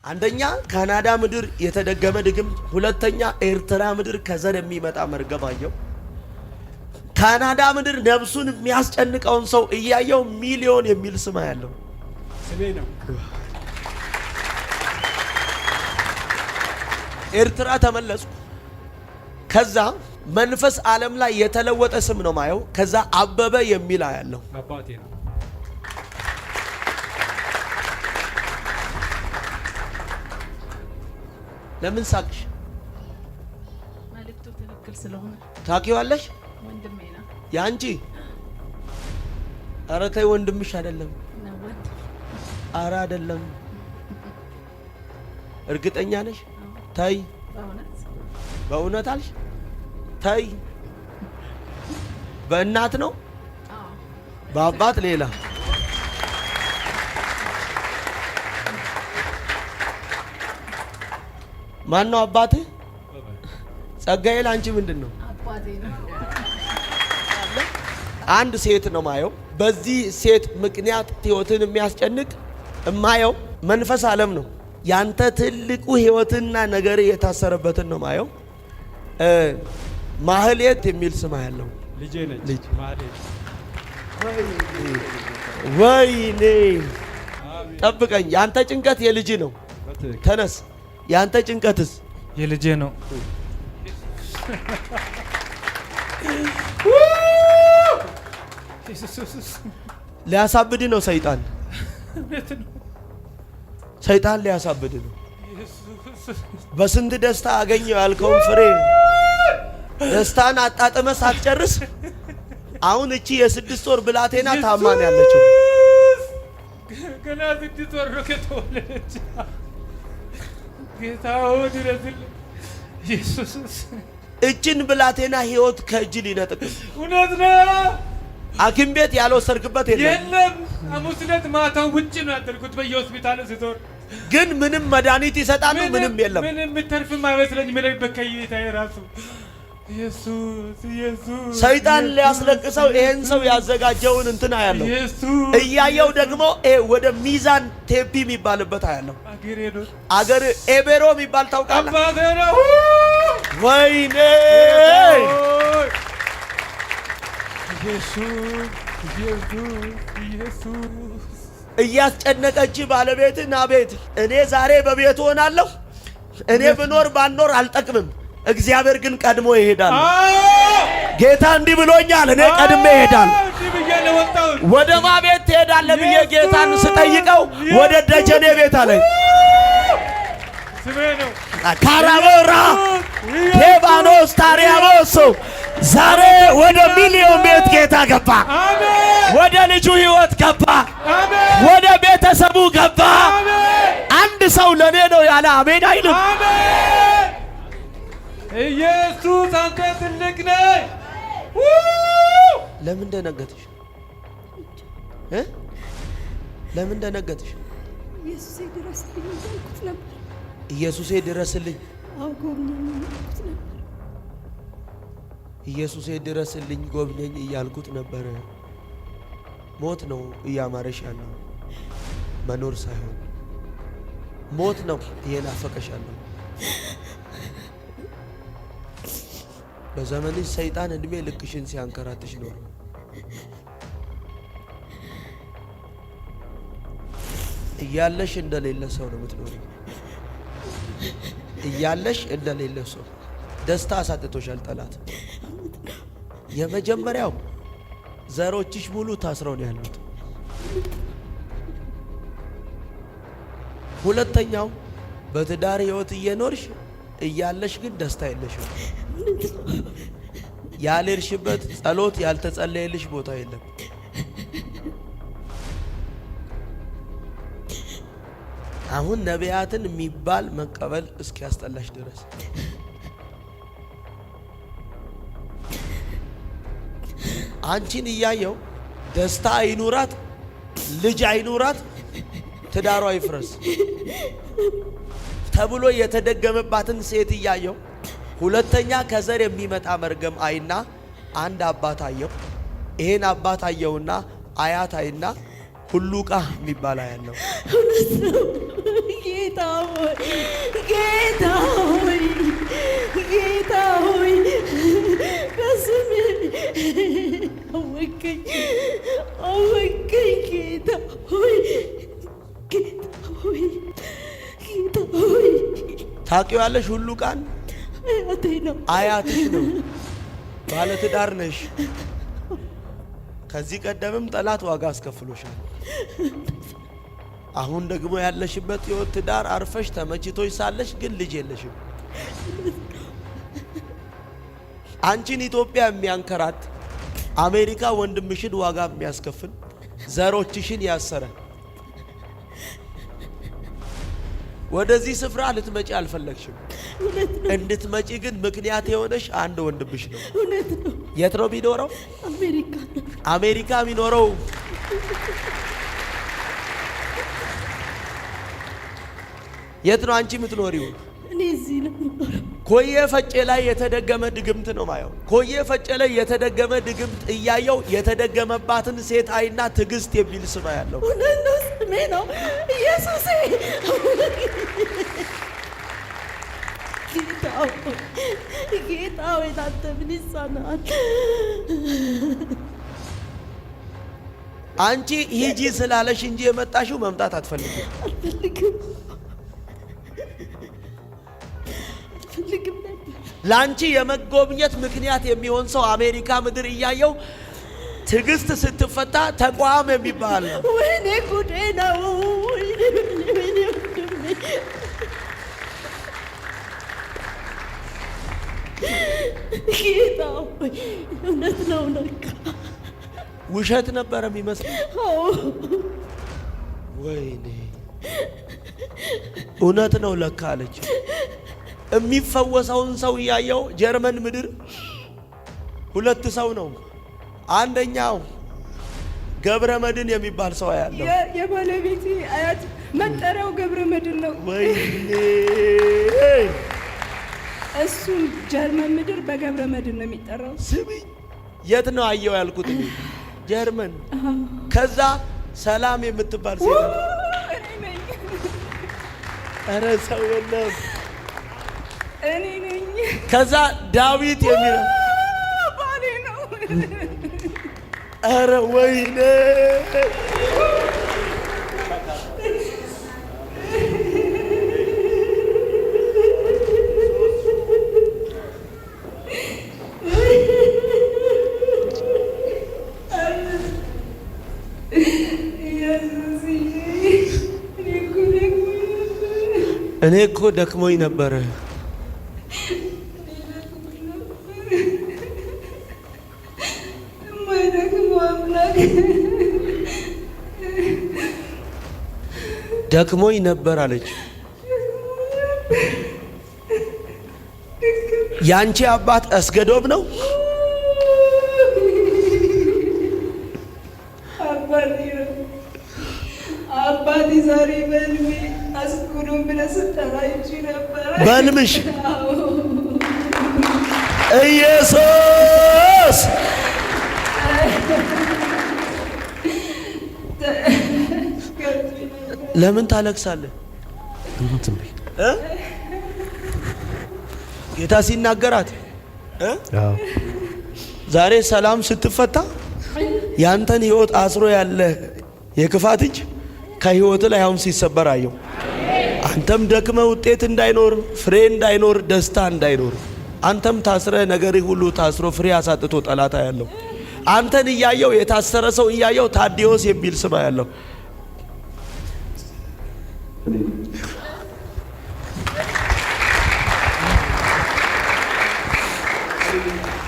አንደኛ ካናዳ ምድር የተደገመ ድግምት፣ ሁለተኛ ኤርትራ ምድር ከዘር የሚመጣ መርገም አየው። ካናዳ ምድር ነፍሱን የሚያስጨንቀውን ሰው እያየው ሚሊዮን የሚል ስም ያለው ስሜ ነው። ኤርትራ ተመለስኩ። ከዛ መንፈስ ዓለም ላይ የተለወጠ ስም ነው ማየው። ከዛ አበበ የሚል ያለው አባቴ ነው። ለምን ሳቅሽ? መልእክቱ ትክክል ስለሆነ ታውቂዋለሽ? ወንድሜ ነው ያንቺ። ኧረ ተይ ወንድምሽ አይደለም። ኧረ አይደለም። እርግጠኛ ነሽ? ተይ በእውነት አልሽ? ተይ በእናት ነው በአባት ሌላ ማን ነው አባቴ? ጸጋዬ ላንቺ ምንድነው? አባቴ ነው። አንድ ሴት ነው ማየው። በዚህ ሴት ምክንያት ህይወትን የሚያስጨንቅ ማየው መንፈስ ዓለም ነው። ያንተ ትልቁ ህይወትና ነገር የታሰረበትን ነው ማየው። ማህሌት የሚል ስም ያለው ልጄ ነች። ልጅ ማህሌት። ወይኔ ጠብቀኝ። ያንተ ጭንቀት የልጅ ነው። ተነስ። ያንተ ጭንቀትስ? የልጄ ነው። ሊያሳብድ ነው ሰይጣን። ሰይጣን ሊያሳብድ ነው። በስንት ደስታ አገኘው ያልከውን ፍሬ ደስታን አጣጥመ ሳትጨርስ አሁን እቺ የ6 ወር ብላቴና ታማን ያለችው ገና 6 ወር ነው ከተወለደች። ጌታው ድረስል ኢየሱስ። እችን ብላቴና ህይወት ከእጅ ሊነጥቅ እውነት ነው። ሐኪም ቤት ያልወሰድክበት የለም። ሐሙስ ዕለት ማታው ውጭ ነው ያደርኩት በየሆስፒታሉ ስቶር። ግን ምንም መድኃኒት ይሰጣሉ፣ ምንም የለም። ምንም የምተርፍም አይመስለኝም። ምን በከይታ የራሱ ኢየሱስ ኢየሱስ ሰይጣን ሊያስለቅሰው ይሄን ሰው ያዘጋጀውን እንትና ያለው እያየው ደግሞ ወደ ሚዛን ቴፒ የሚባልበት ያለው አገር ኤቤሮ የሚባል ታውቃለህ? አባቴ ነው። ወይኔ ኢየሱስ ኢየሱስ ኢየሱስ እያስጨነቀች ባለቤትና ቤት እኔ ዛሬ በቤት ሆናለሁ። እኔ ብኖር ባኖር አልጠቅምም። እግዚአብሔር ግን ቀድሞ ይሄዳል። ጌታ እንዲህ ብሎኛል፣ እኔ ቀድሜ ይሄዳል። ወደ ማ ቤት ትሄዳለህ ብዬ ጌታን ስጠይቀው ወደ ደጀኔ ቤት አለኝ። ስሜ ነው ካራቦራ ቴባኖስ ታሪያቦሶ ዛሬ ወደ ሚሊዮን ቤት ጌታ ገባ። ወደ ልጁ ህይወት ገባ። ወደ ቤተሰቡ ገባ። አንድ ሰው ለኔ ነው ያለ አሜን አይልም? ኢየሱስ አንተ ትልቅ ነህ። ለምን ደነገጥሽ? ለምን ደነገጥሽ? ኢየሱስ ይድረስልኝ እያልኩት ነበር። ኢየሱስ ይድረስልኝ። ኢየሱስ ይድረስልኝ ጎብኘኝ እያልኩት ነበር። ሞት ነው እያማረሽ ያለው፣ መኖር ሳይሆን ሞት ነው እየናፈቀሽ ያለው። በዘመንሽ ሰይጣን እድሜ ልክሽን ሲያንከራትሽ ኖሮ እያለሽ እንደሌለ ሰው ነው የምትኖሪው። እያለሽ እንደሌለ ሰው ደስታ አሳጥቶሻል ጠላት። የመጀመሪያው ዘሮችሽ ሙሉ ታስረው ነው ያሉት። ሁለተኛው በትዳር ህይወት እየኖርሽ እያለሽ ግን ደስታ የለሽም። ያልሄድሽበት ጸሎት ያልተጸለየልሽ ቦታ የለም። አሁን ነቢያትን የሚባል መቀበል እስኪያስጠላሽ ድረስ አንቺን እያየው ደስታ አይኑራት፣ ልጅ አይኑራት፣ ትዳሯ ይፍረስ ተብሎ የተደገመባትን ሴት እያየው ሁለተኛ ከዘር የሚመጣ መርገም አይና አንድ አባት አየው። ይሄን አባት አየውና አያት አይና ሁሉ ቃ የሚባል ያለው እውነት ነው። ጌታ ሆይ ጌታ ሆይ ጌታ ሆይ በስምህ አወቀኝ ጌታ ሆይ ጌታ ሆይ ጌታ ሆይ። ታውቂዋለሽ? ሁሉ ቃን አያቴ ነው። አያትሽ ነው። ባለትዳር ነሽ። ከዚህ ቀደምም ጠላት ዋጋ አስከፍሎሻል። አሁን ደግሞ ያለሽበት ህይወት ትዳር አርፈሽ ተመችቶሽ ሳለሽ ግን ልጅ የለሽም። አንቺን ኢትዮጵያ የሚያንከራት አሜሪካ ወንድምሽን ዋጋ የሚያስከፍል ዘሮችሽን ያሰረ ወደዚህ ስፍራ ልትመጪ አልፈለግሽም። እንድትመጪ ግን ምክንያት የሆነሽ አንድ ወንድምሽ ነው። እውነት ነው። የት ነው የሚኖረው? አሜሪካ ነው። አሜሪካ የሚኖረው የት ነው? አንቺ የምትኖሪው? እኔ እዚህ ነው የምኖረው። ኮዬ ፈጬ ላይ የተደገመ ድግምት ነው ማየው። ኮዬ ፈጬ ላይ የተደገመ ድግምት እያየው የተደገመባትን ሴት አይና ትዕግስት የሚል ስም ያለው እውነት ነው። ስሜ ነው ኢየሱሴ። ጌታ ሆይ ላንተ ምን ይሳናል? አንቺ ሂጂ ስላለሽ እንጂ የመጣሽው መምጣት አትፈልግም። አልፈልግም ነበር። ላንቺ የመጎብኘት ምክንያት የሚሆን ሰው አሜሪካ ምድር እያየው ትዕግስት ስትፈታ ተቋም የሚባል ነው። ወይኔ ጉዴ ነው። ወይኔ ወንድሜ ጌታ ሆይ እውነት ነው። ለካ ውሸት ነበረ የሚመስለው። ወይኔ እውነት ነው ለካ አለች። የሚፈወሰውን ሰው እያየው ጀርመን ምድር ሁለት ሰው ነው። አንደኛው ገብረ መድን የሚባል ሰው ያለው የባለቤቴ አያት መጠሪያው ገብረ መድን ነው። ወይኔ እሱም ጀርመን ምድር በገብረ መድን ነው የሚጠራው። ስሚኝ፣ የት ነው አየው ያልኩት? ጀርመን። ከዛ ሰላም የምትባል ሴት እኔ ነኝ። ኧረ ሰው የለም። እኔ ነኝ። ከዛ ዳዊት የሚለው ባሌ ነው። ኧረ ወይኔ እኔ እኮ ደክሞኝ ነበረ። ደክሞኝ ነበር አለች። ያንቺ አባት አስገዶም ነው? አባቴ ዛሬ በልሜ አስጉሩም ብለህ ስትጠራይች ነበር። በልምሽ ኢየሱስ ለምን ታለቅሳለህ? ጌታ ሲናገራት ዛሬ ሰላም ስትፈታ ያንተን ህይወት አስሮ ያለ የክፋት እጅ ከህይወት ላይ አሁን ሲሰበር አየው። አንተም ደክመ ውጤት እንዳይኖር፣ ፍሬ እንዳይኖር፣ ደስታ እንዳይኖር፣ አንተም ታስረ ነገር ሁሉ ታስሮ ፍሬ አሳጥቶ ጠላታ ያለው አንተን እያየው የታሰረ ሰው እያየው ታዲዮስ የሚል ስም ያለው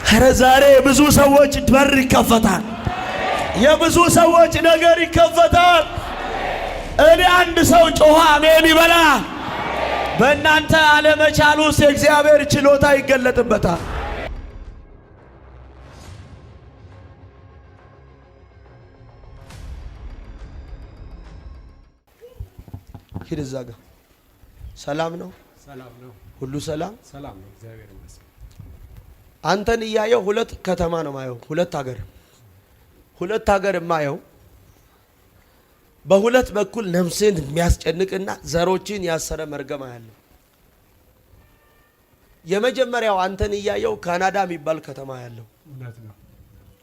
ኧረ ዛሬ የብዙ ሰዎች በር ይከፈታል። የብዙ ሰዎች ነገር ይከፈታል። እኔ አንድ ሰው ጮኸ አሜን ይበላ። በእናንተ አለመቻል ውስጥ የእግዚአብሔር ችሎታ ይገለጥበታል። ሂድ እዛ ጋር ሰላም ነው? ሰላም ነው። ሁሉ ሰላም? ሰላም ነው። እግዚአብሔር ይመስገን። አንተን እያየው ሁለት ከተማ ነው ማየው። ሁለት ሀገር የማየው በሁለት በኩል ነፍስን የሚያስጨንቅና ዘሮችን ያሰረ መርገም ያለው የመጀመሪያው አንተን እያየው ካናዳ የሚባል ከተማ ያለው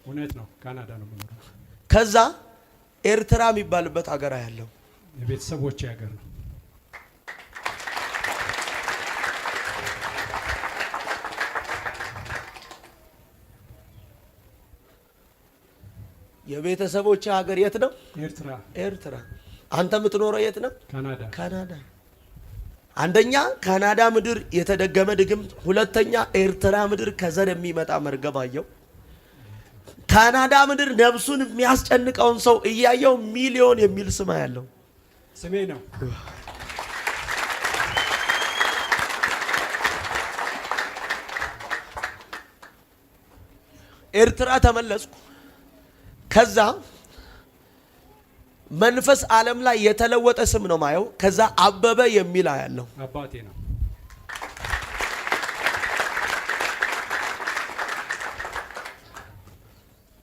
እውነት ነው። ካናዳ ነው የምኖረው። ከዛ ኤርትራ የሚባልበት ሀገር ያለው የቤተሰቦቼ ሀገር ነው። የቤተሰቦቼ ሀገር የት ነው? ኤርትራ። አንተ የምትኖረው የት ነው? ካናዳ። አንደኛ ካናዳ ምድር የተደገመ ድግምት፣ ሁለተኛ ኤርትራ ምድር ከዘር የሚመጣ መርገም አየው። ካናዳ ምድር ነፍሱን የሚያስጨንቀውን ሰው እያየው ሚሊዮን የሚል ስም ያለው ስሜ ነው። ኤርትራ ተመለስኩ። ከዛ መንፈስ ዓለም ላይ የተለወጠ ስም ነው ማየው። ከዛ አበበ የሚል ያለው አባቴ ነው።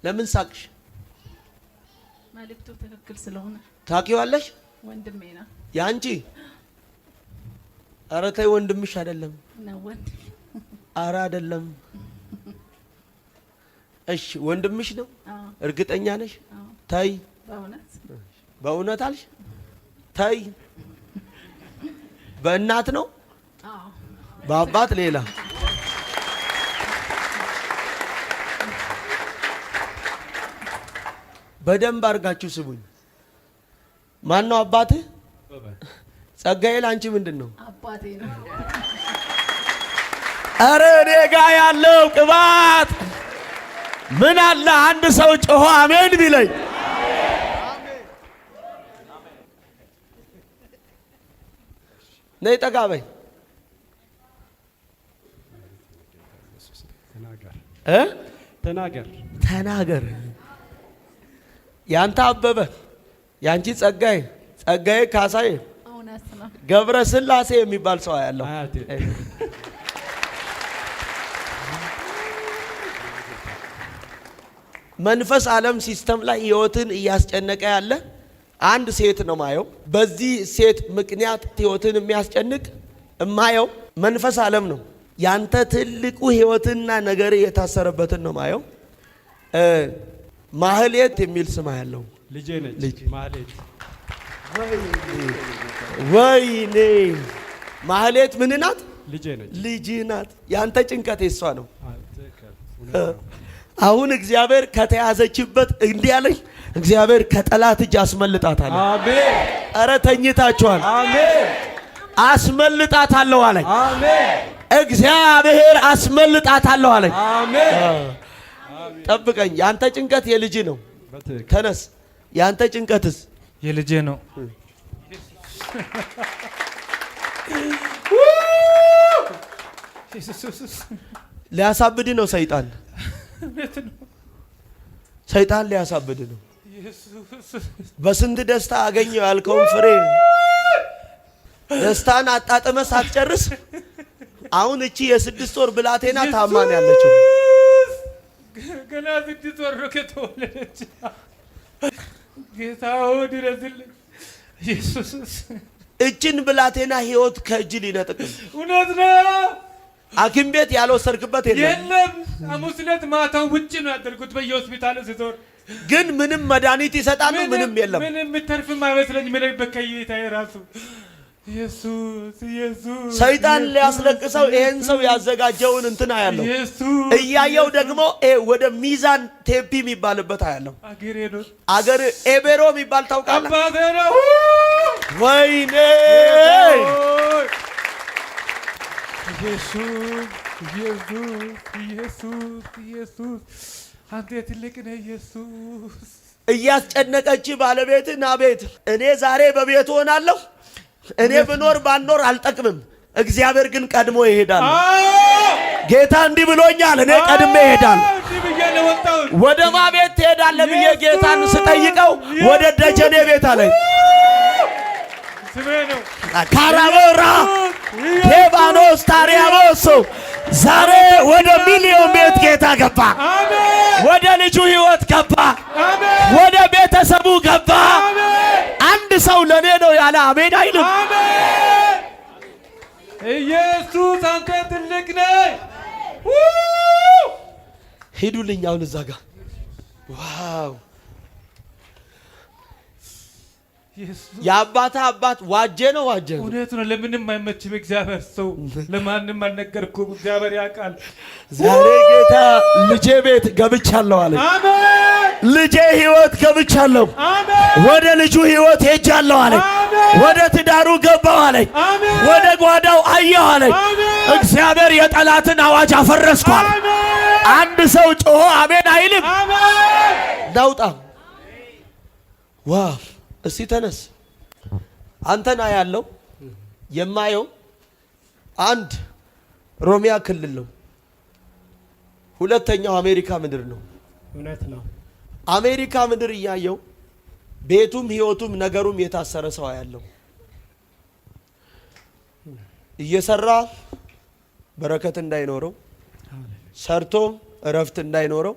ለምን ሳቅሽ? መልእክቱ ትክክል ስለሆነ ታውቂዋለሽ? ወንድሜ ነው ያንቺ። ኧረ ተይ ወንድምሽ አይደለም ነው ወንድ። ኧረ አይደለም። እሺ ወንድምሽ ነው? እርግጠኛ ነሽ? ተይ በእውነት አልሽ? ተይ በእናት ነው? በአባት ሌላ? በደንብ አድርጋችሁ ስሙኝ። ማን ነው አባትህ? ጸጋዬ ላንቺ ምንድን ነው? አባቴ ነው። ኧረ እኔ ጋ ያለው ቅባት ምን አለ አንድ ሰው ጮሆ አሜን ቢለኝ። ነይ ጠጋ በይ። ተናገር። ያንተ አበበ፣ ያንቺ ጸጋዬ፣ ጸጋዬ ካሳዬ፣ ገብረ ስላሴ የሚባል ሰው ያለው መንፈስ ዓለም ሲስተም ላይ ህይወትን እያስጨነቀ ያለ አንድ ሴት ነው ማየው። በዚህ ሴት ምክንያት ህይወትን የሚያስጨንቅ እማየው መንፈስ ዓለም ነው። ያንተ ትልቁ ህይወትና ነገር የታሰረበትን ነው ማየው። ማህሌት የሚል ስም ያለው ልጄ ነች። ማህሌት ወይኔ ማህሌት ምን ናት? ልጅ ናት። ያንተ ጭንቀት የሷ ነው። አሁን እግዚአብሔር ከተያዘችበት እንዲህ ያለኝ እግዚአብሔር ከጠላት እጅ አስመልጣታለሁ። አሜን። አረ ተኝታችኋል። አሜን። አስመልጣታለሁ አለኝ። አሜን። እግዚአብሔር አስመልጣታለሁ አለኝ። አሜን። ጠብቀኝ። ያንተ ጭንቀት የልጅ ነው። ተነስ። ያንተ ጭንቀትስ? የልጄ ነው። ሊያሳብድ ነው ሰይጣን። ሰይጣን ሊያሳብድ ነው። በስንት ደስታ አገኘው ያልከውን ፍሬ ደስታን አጣጥመ ሳትጨርስ አሁን እቺ የ6 ወር ብላቴና ታማን ያለችው ገና 6 ወር ነው ከተወለደች። ጌታው ድረስልኝ ኢየሱስ። እችን ብላቴና ህይወት ከእጅ ሊነጥቅ እውነት ነው። ሐኪም ቤት ያልወሰድክበት የለም። ሐሙስ ዕለት ማታው ውጭ ነው ያደርኩት በየሆስፒታሉ ስዞር፣ ግን ምንም መድኃኒት ይሰጣሉ፣ ምንም የለም። ምንም የምተርፍም አይመስለኝም። ምን በከይታዬ ራሱ ኢየሱስ ሰይጣን ሊያስለቅሰው ይሄን ሰው ያዘጋጀውን እንትና ያለው እያየው ደግሞ ወደ ሚዛን ቴፒ የሚባልበት ያለው አገር ኤቤሮ የሚባል ታውቃለህ? አባቴ ነው። ወይኔ ኢየሱስ አንተ ትልቅ ነህ ኢየሱስ። እያስጨነቀች ባለቤትን አቤት እኔ ዛሬ በቤት ሆናለሁ። እኔ ብኖር ባኖር አልጠቅምም። እግዚአብሔር ግን ቀድሞ ይሄዳል። ጌታ እንዲህ ብሎኛል፣ እኔ ቀድሜ ይሄዳል። ወደ ማ ቤት ትሄዳለህ ብዬ ጌታን ስጠይቀው ወደ ደጀኔ ቤት አለኝ። ካራቦራ ቴባኖስ ታሪያቦስ ዛሬ ወደ ሚሊዮን ቤት ጌታ ገባ። ወደ ልጁ ህይወት ገባ። ወደ ቤተሰቡ ገባ። ሰው ለኔ ነው ያለ አሜን አይልም? አሜን። ኢየሱስ አንተ ትልቅ ነህ። ሂዱልኝ አሁን እዛ ጋር ዋው የአባታ አባት ዋጀ ነው ዋጀ ነው። እውነት ነው። ለምንም አይመችም እግዚአብሔር ሰው ለማንም አልነገርኩም። እግዚአብሔር ያውቃል። ዛሬ ጌታ ልጄ ቤት ገብቻለሁ አለኝ። አሜን። ልጄ ህይወት ገብቻለሁ። አሜን። ወደ ልጁ ህይወት ሄጃለሁ አለኝ። ወደ ትዳሩ ገባው አለኝ። ወደ ጓዳው አየሁ አለኝ። እግዚአብሔር የጠላትን አዋጅ አፈረስኳል። አንድ ሰው ጮሆ አሜን አይልም? ናውጣ ዋው እስቲ ተነስ። አንተና ያለው የማየው አንድ ሮሚያ ክልል ነው። ሁለተኛው አሜሪካ ምድር ነው። እውነት ነው። አሜሪካ ምድር እያየው ቤቱም ህይወቱም ነገሩም የታሰረ ሰው ያለው እየሰራ በረከት እንዳይኖረው፣ ሰርቶ እረፍት እንዳይኖረው፣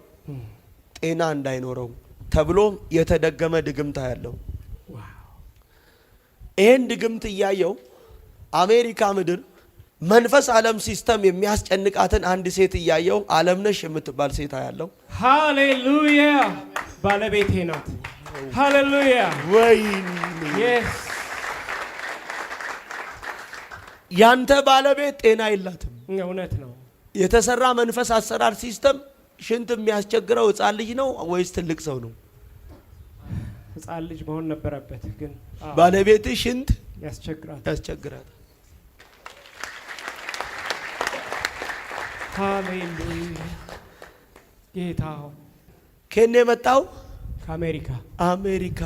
ጤና እንዳይኖረው ተብሎ የተደገመ ድግምታ ያለው ይሄን ድግምት እያየው አሜሪካ ምድር መንፈስ ዓለም ሲስተም የሚያስጨንቃትን አንድ ሴት እያየው ዓለምነሽ የምትባል ሴት ያለው ሃሌሉያ ባለቤቴ ናት። ሃሌሉያ ወይ ያንተ ባለቤት ጤና የላትም። እውነት ነው። የተሰራ መንፈስ አሰራር ሲስተም ሽንት የሚያስቸግረው ሕፃን ልጅ ነው ወይስ ትልቅ ሰው ነው? ሕፃን ልጅ መሆን ነበረበት፣ ግን ባለቤት ሽንት ያስቸግራል። ሃሌሉያ ጌታ ከኔ የመጣው ከአሜሪካ አሜሪካ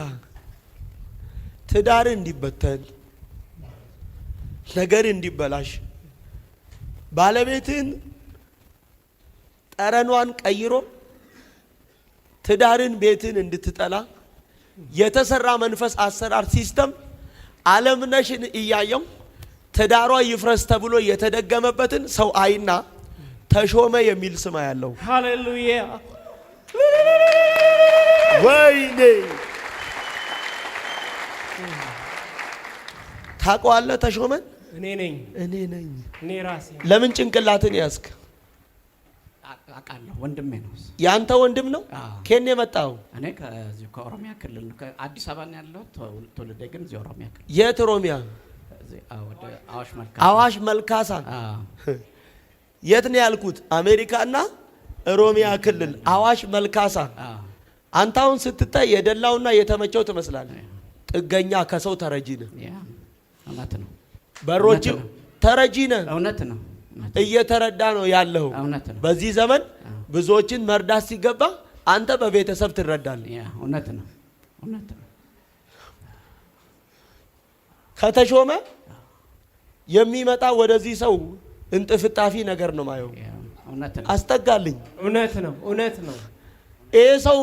ትዳር እንዲበተን ነገር እንዲበላሽ ባለቤትን ጠረኗን ቀይሮ ትዳርን ቤትን እንድትጠላ የተሰራ መንፈስ አሰራር ሲስተም ዓለምነሽን እያየው ትዳሯ ይፍረስ ተብሎ የተደገመበትን ሰው አይና ተሾመ የሚል ስም ያለው ሃሌሉያ ወይኔ ታውቀዋለህ? ተሾመን እኔ ነኝ። እኔ ራሴ ለምን ጭንቅላትን ያዝክ? አውቃለሁ። ወንድሜ ነው። ያንተ ወንድም ነው? ከኔ የመጣው እኔ ከዚህ ከኦሮሚያ ክልል ነው። ከአዲስ አበባ ነው ያለው። ትውልዴ ግን እዚህ ኦሮሚያ ክልል። የት ኦሮሚያ? ወደ አዋሽ መልካሳ። አዋሽ መልካሳ። የት ነው ያልኩት? አሜሪካና ኦሮሚያ ክልል አዋሽ መልካሳ። አንተ አሁን ስትታይ የደላውና የተመቸው ትመስላለህ። ጥገኛ ከሰው ተረጂ ነህ። እውነት ነው። በሮች ተረጂ ነህ። እውነት ነው። እየተረዳ ነው ያለው። በዚህ ዘመን ብዙዎችን መርዳት ሲገባ አንተ በቤተሰብ ትረዳለህ። እውነት ነው። እውነት ነው። ከተሾመ የሚመጣ ወደዚህ ሰው እንጥፍጣፊ ነገር ነው ማየው። እውነት ነው። አስጠጋልኝ። እውነት ነው። እውነት ነው። ይሄ ሰው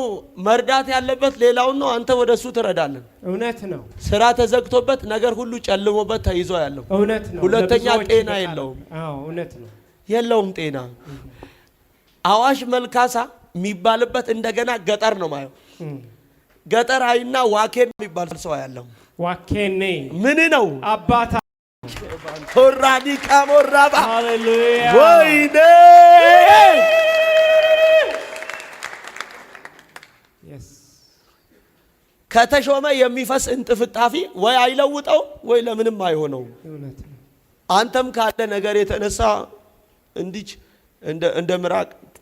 መርዳት ያለበት ሌላውን ነው። አንተ ወደሱ ትረዳለህ። እውነት ነው። ስራ ተዘግቶበት ነገር ሁሉ ጨልሞበት ተይዞ ያለው እውነት ነው። ሁለተኛ ጤና የለውም። እውነት ነው። የለውም ጤና። አዋሽ መልካሳ የሚባልበት እንደገና ገጠር ነው ማየው። ገጠር አይና ዋኬን የሚባል ሰው ያለው ዋኬኔ ምን ነው አባታ ሆራዲ ካሞራባ ሃሌሉያ ወይኔ ከተሾመ የሚፈስ እንጥፍጣፊ ወይ አይለውጠው ወይ ለምንም አይሆነው። አንተም ካለ ነገር የተነሳ እንዲች እንደ ምራቅ ጡ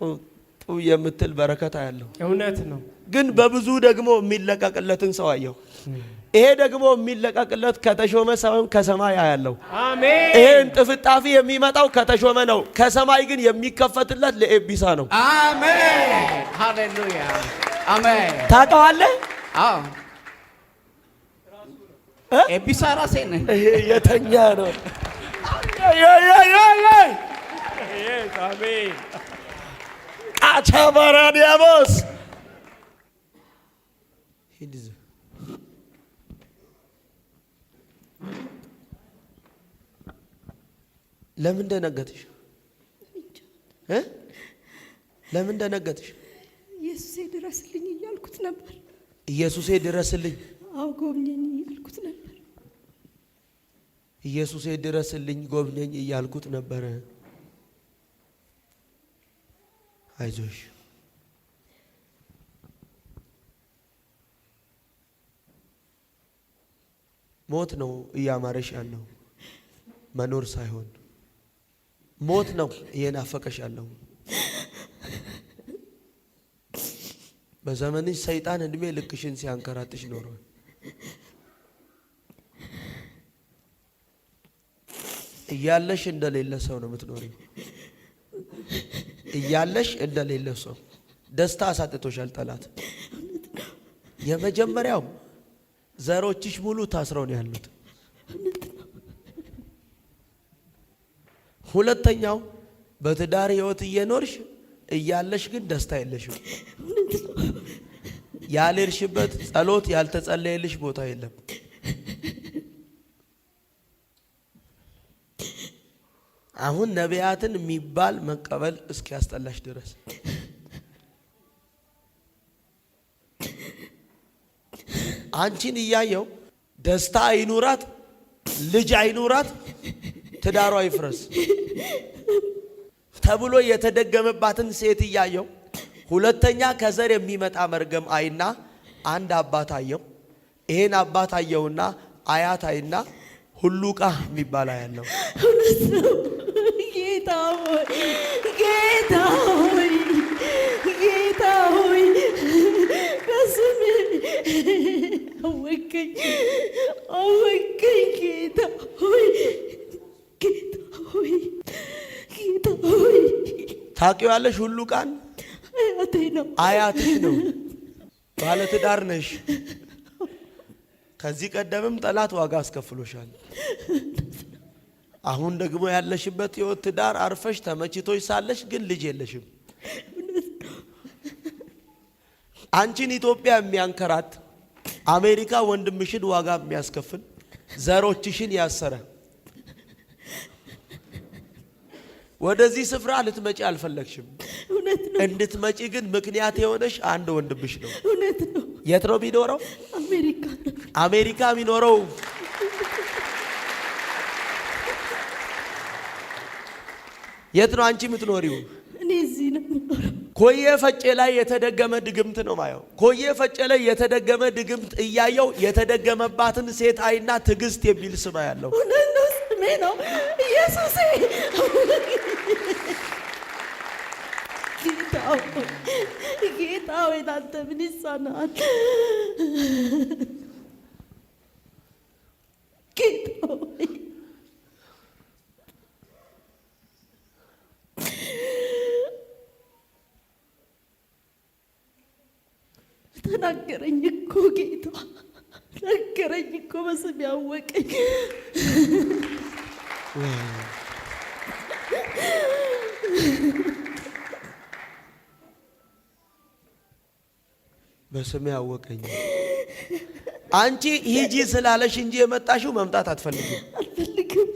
የምትል በረከታ ያለው እውነት ነው። ግን በብዙ ደግሞ የሚለቀቅለትን ሰው አየው። ይሄ ደግሞ የሚለቀቅለት ከተሾመ ሳይሆን ከሰማይ ያለው። አሜን። ይሄ እንጥፍጣፊ የሚመጣው ከተሾመ ነው። ከሰማይ ግን የሚከፈትለት ለኤቢሳ ነው። አሜን። ሃሌሉያ አሜን። ታውቀዋለህ? አዎ ኤቢሳ ራሴ ነኝ። የተኛ ነው። አሜን። አቻባራዲያሞስ ለምን ደነገጥሽ? ለምን ደነገጥሽ? ኢየሱሴ ድረስልኝ እያልኩት ነበር። ኢየሱሴ ድረስልኝ። አዎ ጎብኘኝ እያልኩት እያልኩት ነበር። ኢየሱስ ድረስልኝ ጎብኘኝ እያልኩት ነበር። አይዞሽ ሞት ነው እያማረሽ ያለው መኖር ሳይሆን ሞት ነው እየናፈቀሽ ያለው። በዘመንሽ ሰይጣን እድሜ ልክሽን ሲያንከራትሽ ኖሯል። እያለሽ እንደሌለ ሰው ነው የምትኖሪው። እያለሽ እንደሌለ ሰው ደስታ አሳጥቶሻል ጠላት። የመጀመሪያው ዘሮችሽ ሙሉ ታስረው ነው ያሉት። ሁለተኛው በትዳር ህይወት እየኖርሽ እያለሽ ግን ደስታ የለሽም። ያልሄድሽበት ጸሎት ያልተጸለየልሽ ቦታ የለም። አሁን ነቢያትን የሚባል መቀበል እስኪያስጠላሽ ድረስ አንቺን እያየው ደስታ አይኑራት፣ ልጅ አይኑራት፣ ትዳሯ ይፍረስ ተብሎ የተደገመባትን ሴት እያየው ሁለተኛ ከዘር የሚመጣ መርገም አይና አንድ አባት አየው። ይሄን አባት አየውና አያት አይና ሁሉቃ የሚባል ያለው እውነት ነው። ጌታ ሆይ ጌታ ሆይ ጌታ ሆይ በስም አወቀኝ ጌታ ሆይ ጌታ ሆይ ጌታ ሆይ። ታውቂዋለሽ? ሁሉቃን አያቴ ነው፣ አያትሽ ነው። ባለ ትዳር ነሽ። ከዚህ ቀደምም ጠላት ዋጋ አስከፍሎሻል። አሁን ደግሞ ያለሽበት ህይወት ትዳር አርፈሽ ተመችቶሽ ሳለሽ ግን ልጅ የለሽም። አንቺን ኢትዮጵያ የሚያንከራት አሜሪካ ወንድምሽን ዋጋ የሚያስከፍል ዘሮችሽን ያሰረ ወደዚህ ስፍራ ልትመጪ አልፈለግሽም። እውነት ነው። እንድትመጪ ግን ምክንያት የሆነሽ አንድ ወንድምሽ ነው። እውነት ነው። የት ነው የሚኖረው? አሜሪካ ነው። አሜሪካ የሚኖረው የት ነው? አንቺ የምትኖሪው? እኔ እዚህ ነው የምኖረው። ኮዬ ፈጬ ላይ የተደገመ ድግምት ነው ማየው። ኮዬ ፈጬ ላይ የተደገመ ድግምት እያየው የተደገመባትን ሴት አይና ትዕግስት የሚል ስም ያለው እውነት ነው። ስሜ ነው ኢየሱስ። ጌታ ሆይ ላንተ ምን ይሳናል? ጌታ ሆይ ተናገረኝ እኮ ጌታ ነገረኝ እኮ በስም ያወቀኝ። በስም ያወቀኝ። አንቺ ሂጂ ስላለሽ እንጂ የመጣሽው መምጣት አትፈልጊም። አልፈልግም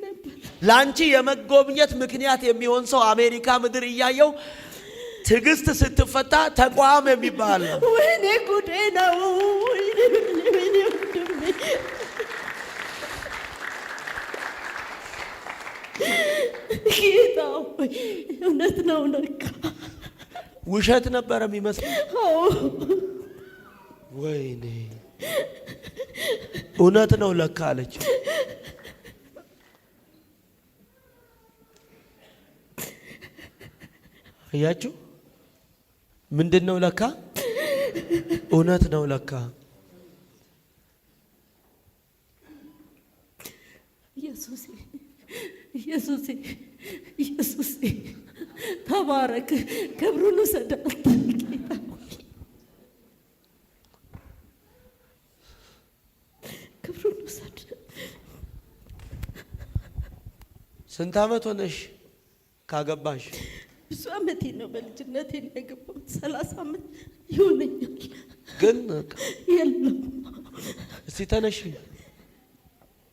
ነበር። ላንቺ የመጎብኘት ምክንያት የሚሆን ሰው አሜሪካ ምድር እያየው ትዕግስት ስትፈታ ተቋም የሚባል ነው። ወይኔ ጉዴ ነው። ወይኔ ወንድሜ ጌታ ሆይ እውነት ነው ለካ። ውሸት ነበረ የሚመስለው። ወይኔ እውነት ነው ለካ አለች። አያችሁ? ምንድን ነው ለካ? እውነት ነው ለካ። ኢየሱስ ኢየሱስ ኢየሱስ ተባረክ። ክብሩን ውሰድ አንተ ጌታ ሆይ፣ ክብሩን ውሰድ። ስንት ዓመት ሆነሽ ካገባሽ? ብዙ ዓመቴ ነው። በልጅነቴ ነው ያገባሁት። 30 ዓመት ይሆነኛል። ግን የለም። እስቲ ተነሺ።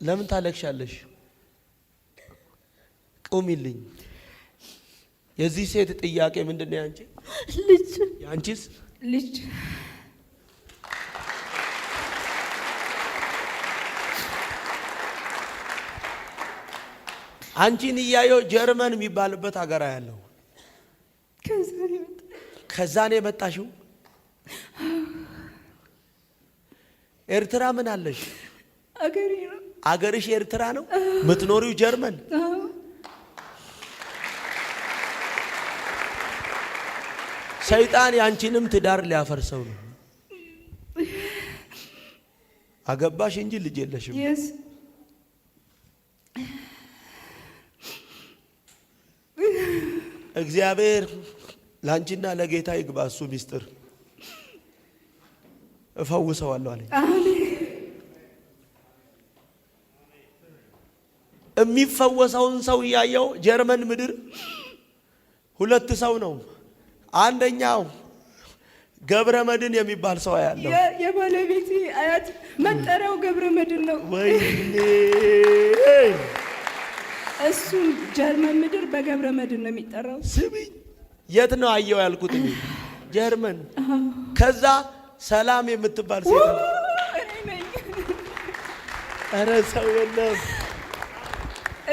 ለምን ታለቅሻለሽ? ቁሚልኝ። የዚህ ሴት ጥያቄ ምንድነው? ያንቺ ልጅ። ያንቺስ? ልጅ አንቺን እያየው ጀርመን የሚባልበት ሀገር ያለው ከዛ ነው የመጣሽው? ኤርትራ ምን አለሽ? አገሬ ነው። አገርሽ ኤርትራ ነው? የምትኖሪው ጀርመን? ሰይጣን ያንቺንም ትዳር ሊያፈርሰው ነው። አገባሽ እንጂ ልጅ የለሽም። እግዚአብሔር ላንቺና ለጌታ ይግባ እሱ ሚስጥር። እፈውሰዋለሁ አለኝ። የሚፈወሰውን ሰው እያየው ጀርመን ምድር ሁለት ሰው ነው። አንደኛው ገብረ መድን የሚባል ሰው ያለው የባለቤቴ አያት መጠሪያው ገብረ መድን ነው። ወይኔ እሱ ጀርመን ምድር በገብረ መድን ነው የሚጠራው። ስሚ የት ነው አየው ያልኩት? ጀርመን። ከዛ ሰላም የምትባል ሴት እኔ ነኝ። ኧረ ሰው የለም።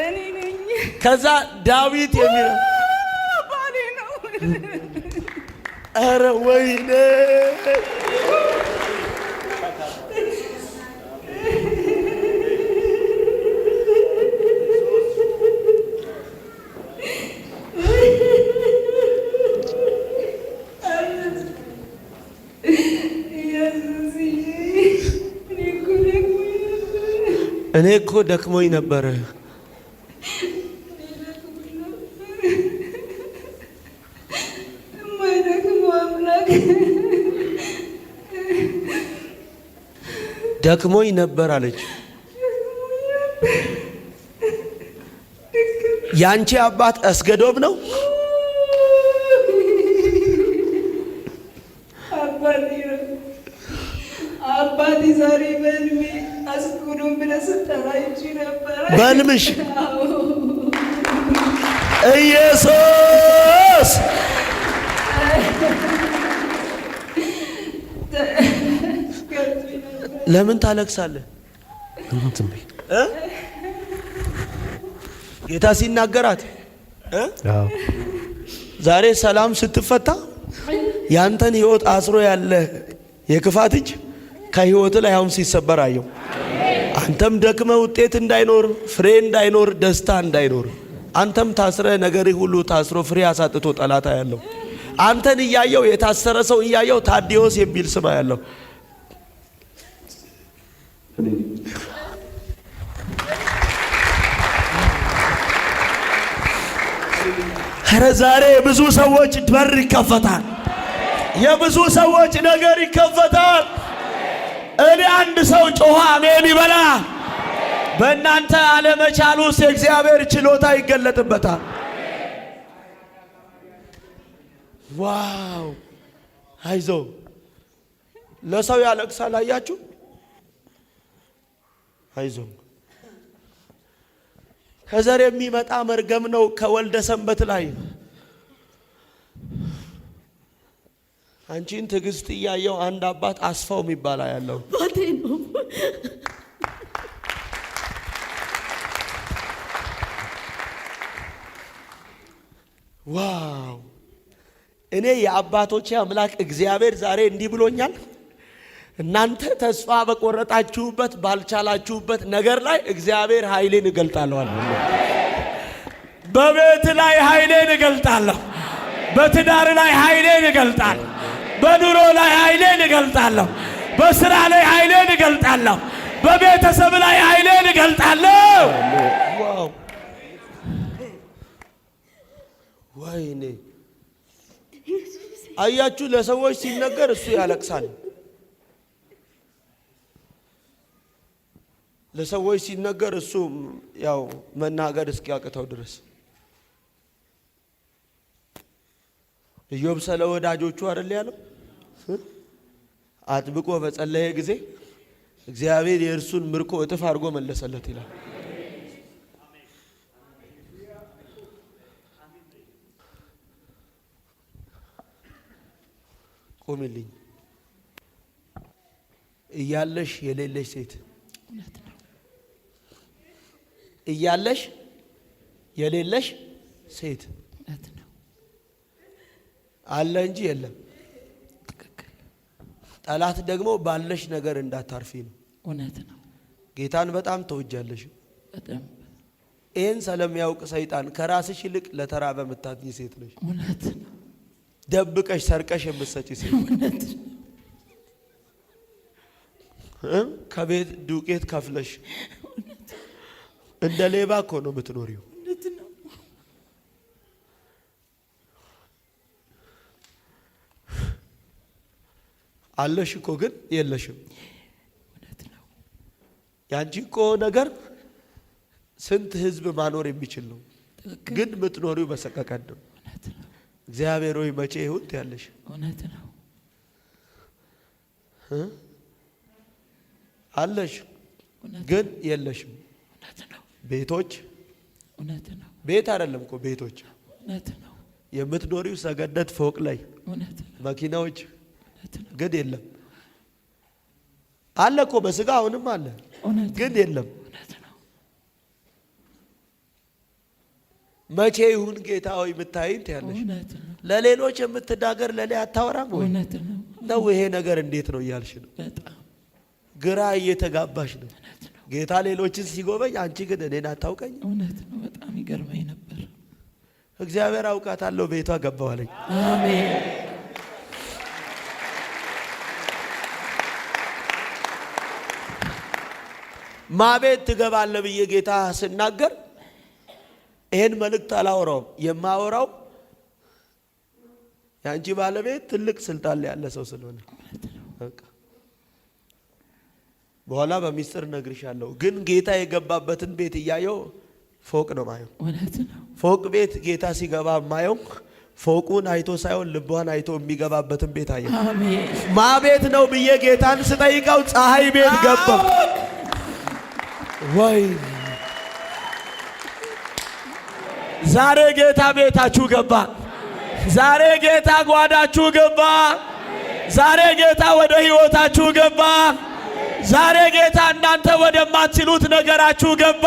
እኔ ነኝ። ከዛ ዳዊት የሚል ባሌ ነው። ኧረ ወይኔ እኔ እኮ ደክሞኝ ነበር። ደክሞኝ ነበር አለች። ያንቺ አባት አስገዶም ነው? አባቴ ዛሬ በልሜ አስገዶም ብለህ ስትጠራኝ ነበር። በልምሽ ኢየሱስ ለምን ታለቅሳለህ? ጌታ ሲናገራት ዛሬ ሰላም ስትፈታ ያንተን ህይወት አስሮ ያለ የክፋት እጅ ከህይወት ላይ አሁን ሲሰበር አየው። አንተም ደክመ ውጤት እንዳይኖር፣ ፍሬ እንዳይኖር፣ ደስታ እንዳይኖር፣ አንተም ታስረ ነገርህ ሁሉ ታስሮ ፍሬ አሳጥቶ ጠላታ ያለው አንተን እያየው የታሰረ ሰው እያየው ታዲዮስ የሚል ስም ያለው ኧረ ዛሬ ብዙ ሰዎች በር ይከፈታል። የብዙ ሰዎች ነገር ይከፈታል። እኔ አንድ ሰው ጮኸ አሜን ይበላ። በእናንተ አለመቻል ውስጥ የእግዚአብሔር ችሎታ ይገለጥበታል። ዋው አይዞ ለሰው ያለቅሳል። አያችሁ? አይዞ ከዘር የሚመጣ መርገም ነው። ከወልደ ሰንበት ላይ አንቺን ትዕግስት እያየው አንድ አባት አስፋው የሚባል ያለው ባቴ ነው። ዋው እኔ የአባቶቼ አምላክ እግዚአብሔር ዛሬ እንዲህ ብሎኛል። እናንተ ተስፋ በቆረጣችሁበት ባልቻላችሁበት ነገር ላይ እግዚአብሔር ኃይሌን እገልጣለሁ አለ። በቤት ላይ ኃይሌን እገልጣለሁ። በትዳር ላይ ኃይሌን እገልጣለሁ። በኑሮ ላይ ኃይሌን እገልጣለሁ። በስራ ላይ ኃይሌን እገልጣለሁ። በቤተሰብ ላይ ኃይሌን እገልጣለሁ። ዋው ወይኔ አያችሁ፣ ለሰዎች ሲነገር እሱ ያለቅሳል። ለሰዎች ሲነገር እሱ ያው መናገር እስኪያቅተው ድረስ ኢዮብ ስለ ወዳጆቹ አይደል ያለው? አጥብቆ በጸለየ ጊዜ እግዚአብሔር የእርሱን ምርኮ እጥፍ አድርጎ መለሰለት ይላል። ቆምልኝ እያለሽ የሌለሽ ሴት እያለሽ የሌለሽ ሴት እውነት ነው። አለ እንጂ የለም። ትክክል። ጠላት ደግሞ ባለሽ ነገር እንዳታርፊ ነው። እውነት ነው። ጌታን በጣም ተወጃለሽ። በጣም ይህን ስለሚያውቅ ሰይጣን ከራስሽ ይልቅ ለተራበ የምታትኝ ሴት ነሽ። እውነት ነው። ደብቀሽ ሰርቀሽ የምትሰጪ ሴት። እውነት ነው። ከቤት ዱቄት ከፍለሽ እንደ ሌባ እኮ ነው የምትኖሪው። እውነት ነው። አለሽ እኮ ግን የለሽም። እውነት ነው። ያንቺ እኮ ነገር ስንት ህዝብ ማኖር የሚችል ነው። ትክክል። ግን የምትኖሪው በሰቀቀን ነው። እውነት ነው። እግዚአብሔር ሆይ መቼ ይሁን ያለሽ እውነት ነው። አለሽ ግን የለሽም። እውነት ነው። ቤቶች እውነት ነው። ቤት አይደለም እኮ ቤቶች እውነት ነው። የምትኖሪው ሰገነት ፎቅ ላይ እውነት ነው። መኪናዎች እውነት ነው። ግን የለም። አለ እኮ በስጋ አሁንም አለ እውነት ግን ነው። የለም። እውነት ነው። መቼ ይሁን ጌታ ሆይ የምታይን ያለሽ እውነት ነው። ለሌሎች የምትናገር ለኔ አታወራም ወይ እውነት ነው። ነው? ይሄ ነገር እንዴት ነው እያልሽ ነው። በጣም ግራ እየተጋባሽ ነው። እውነት ነው። ጌታ ሌሎችን ሲጎበኝ አንቺ ግን እኔን አታውቀኝ። እውነት ነው። በጣም ይገርመኝ ነበር። እግዚአብሔር አውቃታለሁ ቤቷ ገባዋለኝ። አሜን። ማቤት ትገባለህ ብዬ ጌታ ስናገር ይሄን መልእክት አላወራውም። የማወራው የአንቺ ባለቤት ትልቅ ስልጣን ላይ ያለ ሰው ስለሆነ በቃ በኋላ በሚስጥር ነግርሻለሁ። ግን ጌታ የገባበትን ቤት እያየው ፎቅ ነው ማየው። እውነት ነው። ፎቅ ቤት ጌታ ሲገባ ማየው ፎቁን አይቶ ሳይሆን ልቧን አይቶ የሚገባበትን ቤት አየው። አሜን። ማቤት ነው ብዬ ጌታን ስጠይቀው ፀሐይ ቤት ገባ። ወይ ዛሬ ጌታ ቤታችሁ ገባ። ዛሬ ጌታ ጓዳችሁ ገባ። ዛሬ ጌታ ወደ ህይወታችሁ ገባ። ዛሬ ጌታ እናንተ ወደማትችሉት ነገራችሁ ገባ።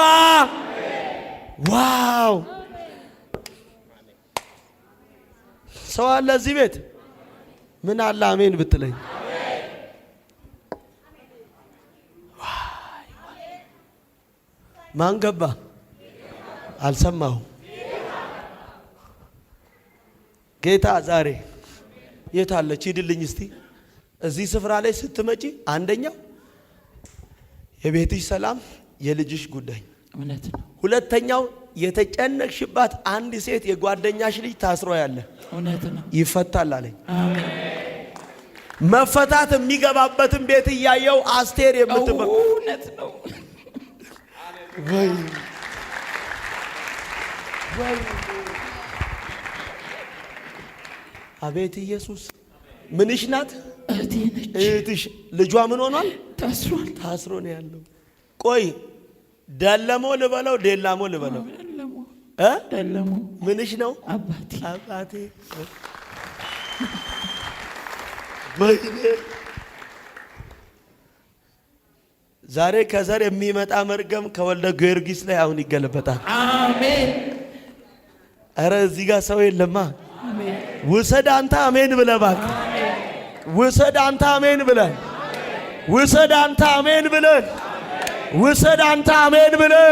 ዋው! ሰው አለ እዚህ ቤት ምን አለ አሜን ብትለኝ። ማን ገባ? አልሰማሁም። ጌታ ዛሬ የት አለች? ሂድልኝ እስቲ። እዚህ ስፍራ ላይ ስትመጪ አንደኛው የቤትሽ ሰላም፣ የልጅሽ ጉዳይ። እውነት ነው። ሁለተኛው የተጨነቅሽባት አንድ ሴት የጓደኛሽ ልጅ ታስሮ ያለ እውነት ነው። ይፈታል አለኝ። አሜን። መፈታት የሚገባበትን ቤት እያየው አስቴር የምትበቅ እውነት ነው። ወይ አቤት ኢየሱስ! ምንሽ ናት? እህቴ ነች። እህትሽ ልጇ ምን ሆኗል? ታስሯል። ታስሮ ነው ያለው። ቆይ ደለሞ ልበለው ዴላሞ ልበለው? ደለሞ እ ደለሞ ምንሽ ነው? አባቴ አባቴ ወይኔ! ዛሬ ከዘር የሚመጣ መርገም ከወልደ ጊዮርጊስ ላይ አሁን ይገለበጣል። አሜን። አረ እዚህ ጋር ሰው የለማ። አሜን። ውሰድ አንተ አሜን ብለህ እባክህ ውሰድ አንተ አሜን ብለህ ውሰድ አንተ አሜን ብለህ ውሰድ አንተ አሜን ብለህ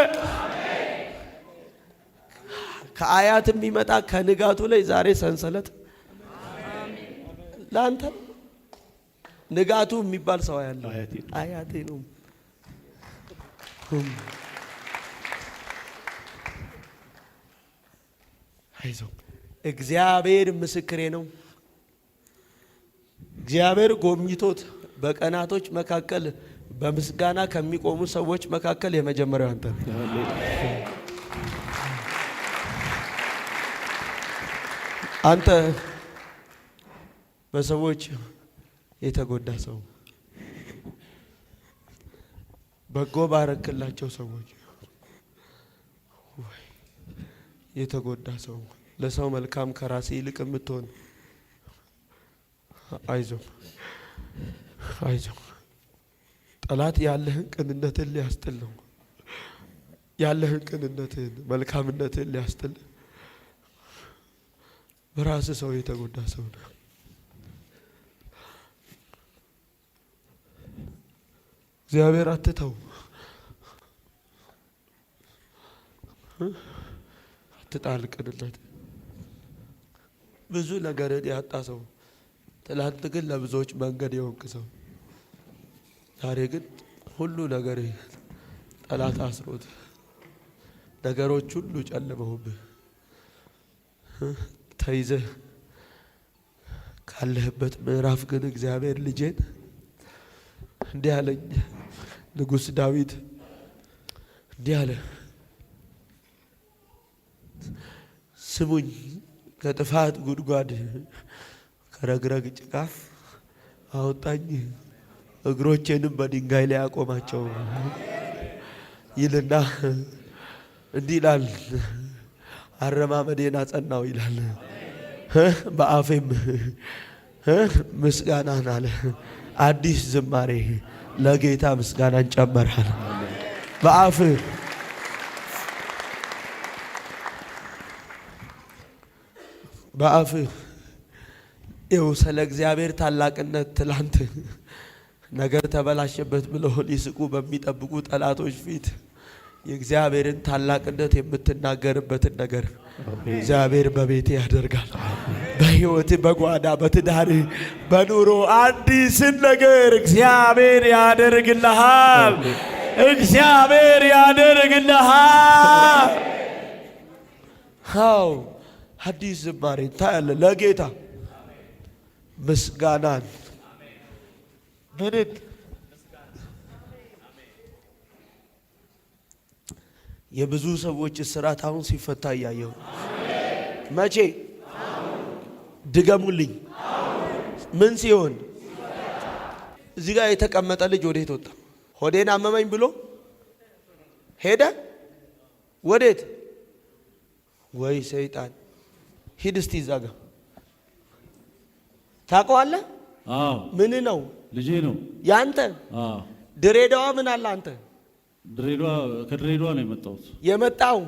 ከአያት የሚመጣ ከንጋቱ ላይ ዛሬ ሰንሰለት ለአንተ ንጋቱ የሚባል ሰው ያለው አያቴ ነው። አይዞህ እግዚአብሔር ምስክሬ ነው። እግዚአብሔር ጎብኝቶት በቀናቶች መካከል በምስጋና ከሚቆሙ ሰዎች መካከል የመጀመሪያው አንተ ነህ። አንተ በሰዎች የተጎዳ ሰው፣ በጎ ባረክላቸው ሰዎች የተጎዳ ሰው፣ ለሰው መልካም ከራሴ ይልቅ የምትሆን አይዞህ አይዞህ። ጠላት ያለህን ቅንነትን ሊያስጥል ነው። ያለህን ቅንነትህን መልካምነትህን ሊያስጥል በራስ ሰው የተጎዳ ሰው ነው። እግዚአብሔር አትተው፣ አትጣል ቅንነት። ብዙ ነገርን ያጣ ሰው፣ ትላንት ግን ለብዙዎች መንገድ የሆንክ ሰው፣ ዛሬ ግን ሁሉ ነገር ጠላት አስሮት ነገሮች ሁሉ ጨልመውብህ ተይዘህ ካለህበት ምዕራፍ ግን እግዚአብሔር ልጄን እንዲህ አለኝ። ንጉሥ ዳዊት እንዲህ አለ፣ ስሙኝ ከጥፋት ጉድጓድ ከረግረግ ጭቃ አወጣኝ፣ እግሮቼንም በድንጋይ ላይ አቆማቸው ይልና እንዲህ ይላል፣ አረማመዴን አጸናው ይላል። በአፌም ምስጋናን አለ፣ አዲስ ዝማሬ ለጌታ ምስጋናን ጨመራል። በአፍ ይኸው ስለ እግዚአብሔር ታላቅነት ትላንት ነገር ተበላሸበት ብለው ሊስቁ በሚጠብቁ ጠላቶች ፊት የእግዚአብሔርን ታላቅነት የምትናገርበትን ነገር እግዚአብሔር በቤቴ ያደርጋል። በሕይወት፣ በጓዳ፣ በትዳር፣ በኑሮ አዲስን ነገር እግዚአብሔር ያደርግልሃል። እግዚአብሔር ያደርግልሃል። አዎ አዲስ ዝማሬ ታያለ። ለጌታ ምስጋናን ምንን የብዙ ሰዎች እስራት አሁን ሲፈታ እያየሁ መቼ ድገሙልኝ። ምን ሲሆን እዚህ ጋር የተቀመጠ ልጅ ወዴት ወጣ? ሆዴን አመመኝ ብሎ ሄደ። ወዴት? ወይ ሰይጣን! ሂድ እስቲ እዛ ጋር ታውቀዋለህ? አዎ። ምን ነው? ልጄ ነው ያንተ? አዎ። ድሬዳዋ ምን አለ አንተ? ከድሬዳዋ ነው የመጣው።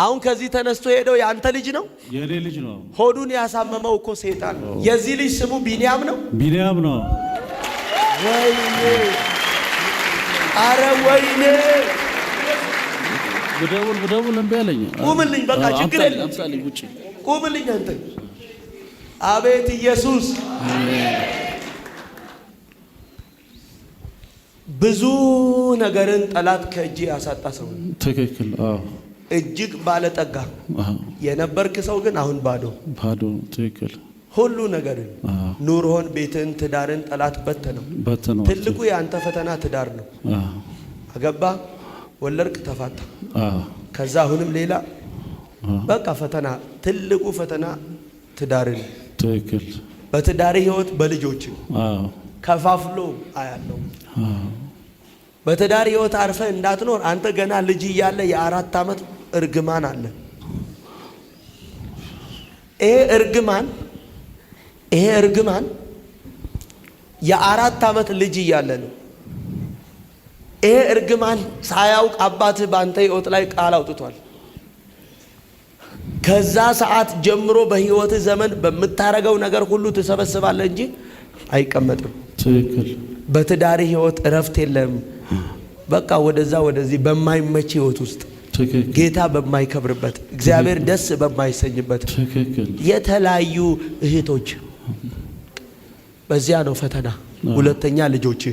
አሁን ከዚህ ተነስቶ ሄደው ያንተ ልጅ ነው? የኔ ልጅ ነው። ሆዱን ያሳመመው እኮ ሰይጣን ነው። የዚህ ልጅ ስሙ ቢንያም ነው። ቢንያም ነው። ወይኔ! አረ ወይኔ! ብደውል እምቢ አለኝ። ቁምልኝ፣ በቃ ችግር የለም። ቁምልኝ አንተ። አቤት ኢየሱስ! ብዙ ነገርን ጠላት ከእጅ ያሳጣ ሰው ነው። ትክክል። አዎ። እጅግ ባለጠጋ የነበርክ ሰው ግን አሁን ባዶ። ትክክል። ሁሉ ነገርን፣ ኑሮህን፣ ቤትን፣ ትዳርን ጠላት በተነው። ትልቁ የአንተ ፈተና ትዳር ነው። አገባ፣ ወለድክ፣ ተፋታ። ከዛ አሁንም ሌላ በቃ ፈተና። ትልቁ ፈተና ትዳርን። ትክክል። በትዳር ህይወት በልጆች ከፋፍሎ አያለው። በትዳር ህይወት አርፈ እንዳትኖር አንተ ገና ልጅ እያለ የ4 ዓመት እርግማን አለ። ይሄ እርግማን የ4 ዓመት ልጅ እያለ ነው። ይሄ እርግማን ሳያውቅ አባትህ በአንተ ህይወት ላይ ቃል አውጥቷል። ከዛ ሰዓት ጀምሮ በህይወትህ ዘመን በምታረገው ነገር ሁሉ ትሰበስባለህ እንጂ አይቀመጥም። ትክክል። በትዳር ህይወት እረፍት የለም። በቃ ወደዛ ወደዚህ በማይመች ህይወት ውስጥ ጌታ በማይከብርበት እግዚአብሔር ደስ በማይሰኝበት የተለያዩ እህቶች በዚያ ነው ፈተና። ሁለተኛ ልጆች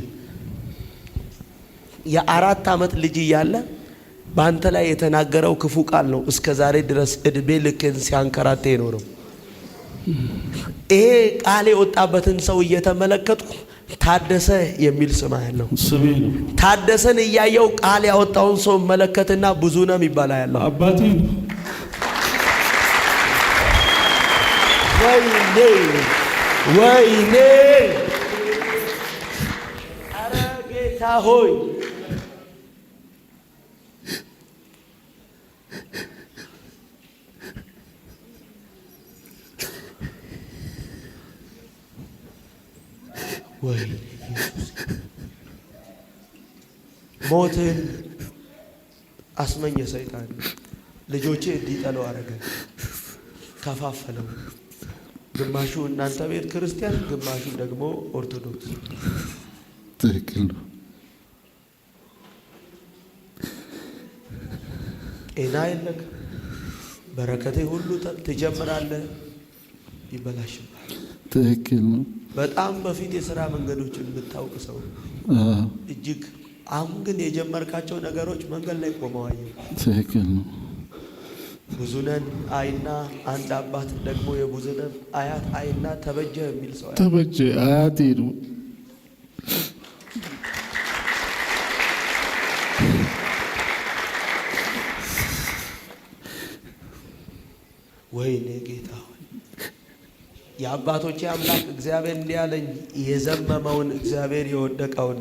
የ4 ዓመት ልጅ እያለ በአንተ ላይ የተናገረው ክፉ ቃል ነው እስከ ዛሬ ድረስ እድሜ ልክን ሲያንከራቴ ነው። ይሄ ቃል የወጣበትን ሰው እየተመለከትኩ ታደሰ የሚል ስም ያለው ታደሰን እያየው ቃል ያወጣውን ሰው መለከትና ብዙ ነው የሚባል ያለው አባቴ ነው። ወይኔ! አረ ጌታ ሆይ ወይ ሞትን አስመኘ ሰይጣን። ልጆቼ እንዲጠሉ አረገ፣ ከፋፈለው። ግማሹ እናንተ ቤት ክርስቲያን፣ ግማሹ ደግሞ ኦርቶዶክስ። ትክክል ነው። ጤና የለክ፣ በረከቴ ሁሉ ትጀምራለህ፣ ይበላሽባል። ትክክል ነው። በጣም በፊት የሥራ መንገዶችን የምታውቅ ሰው እጅግ፣ አሁን ግን የጀመርካቸው ነገሮች መንገድ ላይ ቆመው አየሁ። ትክክል ነው። ብዙነን አይና አንድ አባት ደግሞ የብዙነን አያት አይና ተበጀ የሚል ሰው ተበጀ አያቴ ነው። ወይኔ ጌታ ሆይ የአባቶቼ አምላክ እግዚአብሔር እንዲህ አለኝ፣ የዘመመውን እግዚአብሔር የወደቀውን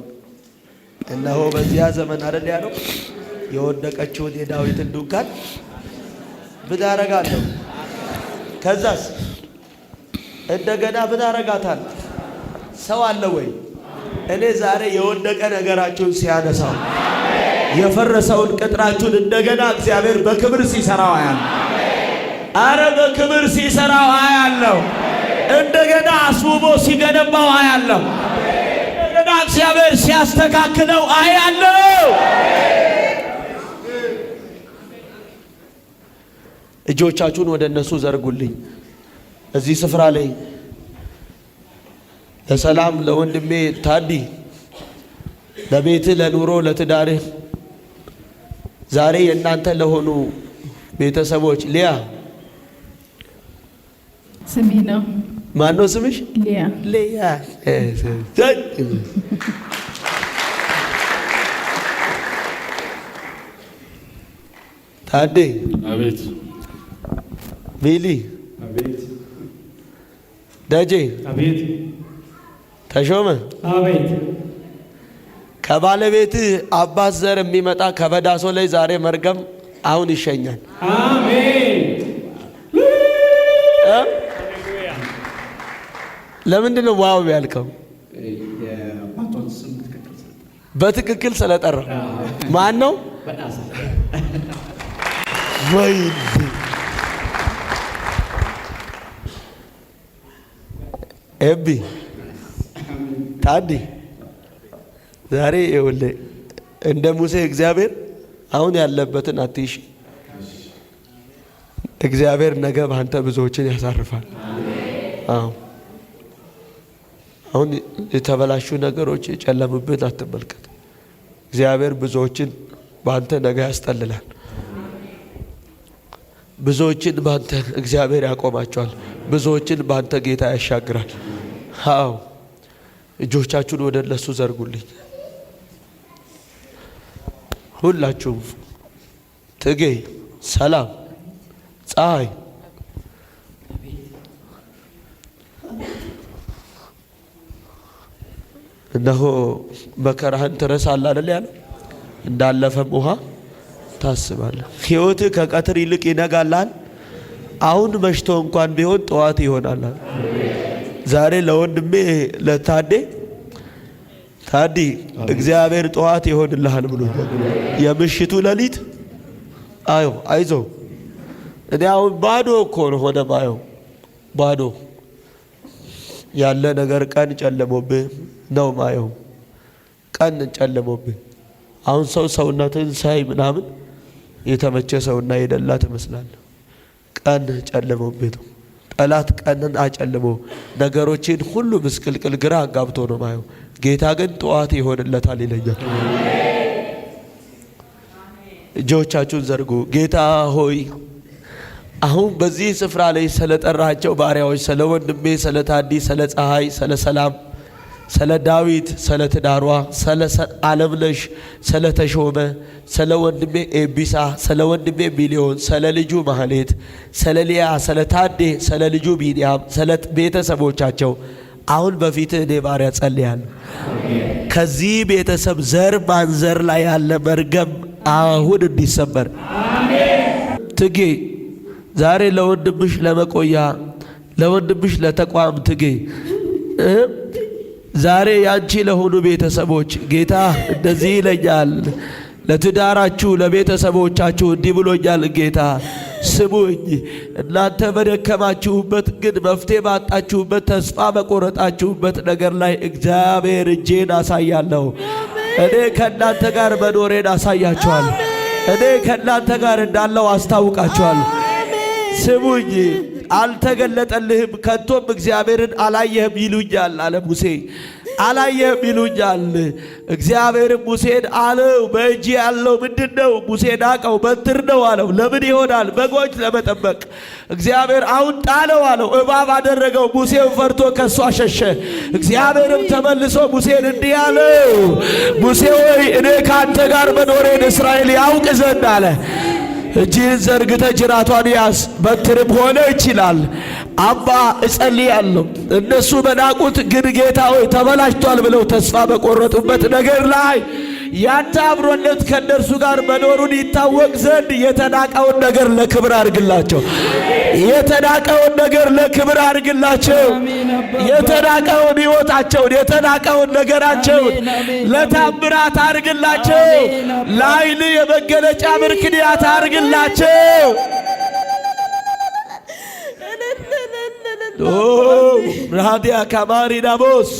እነሆ በዚያ ዘመን አይደል ያለው የወደቀችውን የዳዊትን ድንኳን ምን አረጋለሁ? ከዛስ እንደገና ምን አረጋታል? ሰው አለ ወይ? እኔ ዛሬ የወደቀ ነገራችሁን ሲያነሳው የፈረሰውን ቅጥራችሁን እንደገና እግዚአብሔር በክብር ሲሰራው አያለሁ። አረ በክብር ሲሰራው አያለሁ። እንደገና አስውቦ ሲገነባው አያለሁ። እንደገና እግዚአብሔር ሲያስተካክለው አያለሁ። እጆቻችሁን ወደ እነሱ ዘርጉልኝ። እዚህ ስፍራ ላይ ለሰላም ለወንድሜ ታዲ፣ ለቤትህ፣ ለኑሮ፣ ለትዳርህ ዛሬ የእናንተ ለሆኑ ቤተሰቦች ሊያ ስሜ ነው። ማን ነው ስምሽ? ሊያ። ሊያ ታዴ። አቤት። ቢሊ። አቤት። ደጄ። አቤት። ተሾመ። አቤት። ከባለቤት አባት ዘር የሚመጣ ከበዳሶ ላይ ዛሬ መርገም አሁን ይሸኛል። አሜን። ለምንድን ነው ዋው ያልከው? በትክክል ስለጠራ ማን ነው? ወይ ኤቢ ታዲ ዛሬ ይኸውልህ እንደ ሙሴ እግዚአብሔር አሁን ያለበትን አትይሽ። እግዚአብሔር ነገ በአንተ ብዙዎችን ያሳርፋል። አሁን የተበላሹ ነገሮች የጨለሙብን አትመልከት። እግዚአብሔር ብዙዎችን በአንተ ነገ ያስጠልላል። ብዙዎችን በአንተ እግዚአብሔር ያቆማቸዋል። ብዙዎችን በአንተ ጌታ ያሻግራል። አዎ እጆቻችሁን ወደ እነሱ ዘርጉልኝ ሁላችሁም። ትጌ፣ ሰላም፣ ፀሐይ እነሆ መከራህን ትረሳለህ አይደል ያለው? እንዳለፈም ውሃ ታስባለህ። ሕይወትህ ከቀትር ይልቅ ይነጋላል። አሁን መሽቶ እንኳን ቢሆን ጠዋት ይሆናል። ዛሬ ለወንድሜ ለታዴ ታዲ እግዚአብሔር ጠዋት ይሆንልሃል ብሎ የምሽቱ ሌሊት አይዞ። እኔ አሁን ባዶ እኮ ነው ሆነ ማየው ባዶ ያለ ነገር ቀን ጨለሞብህ ነው ማየው። ቀን ጨለሞብህ አሁን ሰውነትን ሳይ ምናምን የተመቸ ሰውና የደላ ትመስላለህ። ቀን ጨለሞብህ ነው። ጠላት ቀንን አጨልሞ ነገሮችን ሁሉ ምስቅልቅል ግራ አጋብቶ ነው ማየው። ጌታ ግን ጠዋት ይሆንለታል ይለኛል። እጆቻችሁን ዘርጉ። ጌታ ሆይ አሁን በዚህ ስፍራ ላይ ስለጠራቸው ባሪያዎች ስለ ወንድሜ ስለ ታዲ፣ ስለ ፀሐይ፣ ስለ ሰላም፣ ስለ ዳዊት፣ ስለ ትዳሯ፣ ስለ አለምነሽ፣ ስለ ተሾመ፣ ስለ ወንድሜ ኤቢሳ፣ ስለ ወንድሜ ሚሊዮን፣ ስለ ልጁ ማህሌት፣ ስለ ሊያ፣ ስለ ታዴ፣ ስለ ልጁ ቢንያም፣ ስለ ቤተሰቦቻቸው አሁን በፊት እኔ ባሪያ ጸልያለሁ። ከዚህ ቤተሰብ ዘር ማንዘር ላይ ያለ መርገም አሁን እንዲሰበር ትጌ ዛሬ ለወንድምሽ ለመቆያ ለወንድምሽ ለተቋም ትጌ ዛሬ ያንቺ ለሆኑ ቤተሰቦች ጌታ እንደዚህ ይለኛል። ለትዳራችሁ ለቤተሰቦቻችሁ እንዲህ ብሎኛል ጌታ። ስሙኝ፣ እናንተ በደከማችሁበት ግን መፍትሄ ባጣችሁበት ተስፋ በቆረጣችሁበት ነገር ላይ እግዚአብሔር እጄን አሳያለሁ። እኔ ከእናንተ ጋር መኖሬን አሳያችኋለሁ። እኔ ከእናንተ ጋር እንዳለው አስታውቃችኋለሁ። ስሙኝ፣ አልተገለጠልህም ከቶም እግዚአብሔርን አላየህም ይሉኛል አለ ሙሴ። አላየህም ይሉኛል። እግዚአብሔርም ሙሴን አለው በእጅ ያለው ምንድነው? ሙሴ ናቀው፣ በትር ነው አለው። ለምን ይሆናል? በጎች ለመጠበቅ። እግዚአብሔር አሁን ጣለው አለው። እባብ አደረገው። ሙሴን ፈርቶ ከሷ ሸሸ። እግዚአብሔርም ተመልሶ ሙሴን እንዲህ አለው፣ ሙሴ ሆይ እኔ ካንተ ጋር መኖሬን እስራኤል ያውቅ ዘንድ አለ። እጅህን ዘርግተህ ጅራቷን ያዝ፣ በትርም ሆነ ይችላል። አባ እጸልያለሁ። እነሱ በናቁት ግን ጌታ ሆይ ተበላሽቷል ብለው ተስፋ በቆረጡበት ነገር ላይ ያንተ አብሮነት ከእነርሱ ጋር መኖሩን ይታወቅ ዘንድ የተናቀውን ነገር ለክብር አድርግላቸው። የተናቀውን ነገር ለክብር አድርግላቸው። የተናቀውን ሕይወታቸውን የተናቀውን ነገራቸውን ለታምራት አድርግላቸው። ለኃይል የመገለጫ ምክንያት አድርግላቸው። ራዲያ ካማሪናቦስ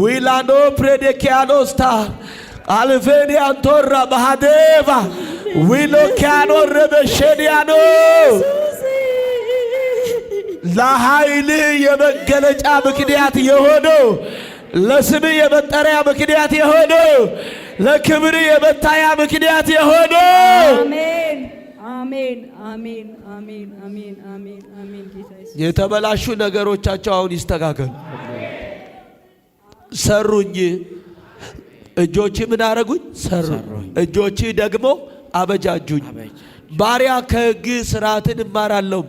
ዊላኖ ፕሬዴኪያኖስታ አልፌኒ አንቶራ ባሃዴቫ ዊሎኪያኖ ረበሸዲያኖ ለኃይል የመገለጫ ምክንያት የሆነው ለስም የመጠሪያ ምክንያት የሆነው ለክብር የመታያ ምክንያት የሆነው አሜን አሜን አሜን አሜን አሜን አሜን። ጌታ የተበላሹ ነገሮቻቸው አሁን ይስተካከሉ። ሰሩኝ እጆች ምን አረጉኝ? ሰሩኝ እጆች ደግሞ አበጃጁኝ። ባሪያ ከሕግ ሥርዓትን እማራለሁ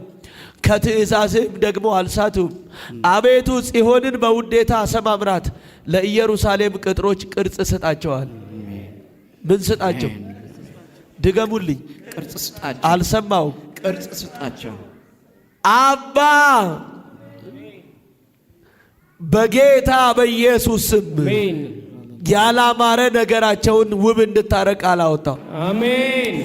ከትእዛዝም ደግሞ አልሳቱም። አቤቱ ጽዮንን በውዴታ አሰማምራት፣ ለኢየሩሳሌም ቅጥሮች ቅርጽ ስጣቸዋል። ምን ስጣቸው? ድገሙልኝ። ቅርጽ ስጣቸው። አልሰማው። ቅርጽ ስጣቸው። አባ በጌታ በኢየሱስ ስም ያላማረ ነገራቸውን ውብ እንድታረቅ አላወጣው። አሜን።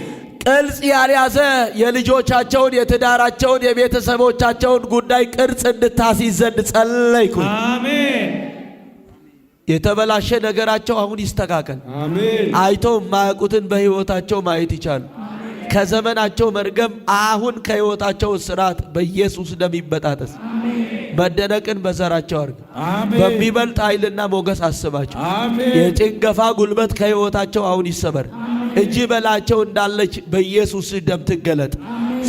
ቅርጽ ያልያዘ የልጆቻቸውን የትዳራቸውን የቤተሰቦቻቸውን ጉዳይ ቅርጽ እንድታስይዝ ዘንድ ጸለይኩ። አሜን። የተበላሸ ነገራቸው አሁን ይስተካከል። አሜን። አይተው የማያውቁትን በሕይወታቸው ማየት ይቻሉ። ከዘመናቸው መርገም አሁን ከሕይወታቸው ስርዓት በኢየሱስ ደም ይበጣጠስ። መደነቅን በዘራቸው አርግ። በሚበልጥ ኃይልና ሞገስ አስባቸው። የጭንገፋ ጉልበት ከሕይወታቸው አሁን ይሰበር። እጅ በላቸው እንዳለች በኢየሱስ ደም ትገለጥ።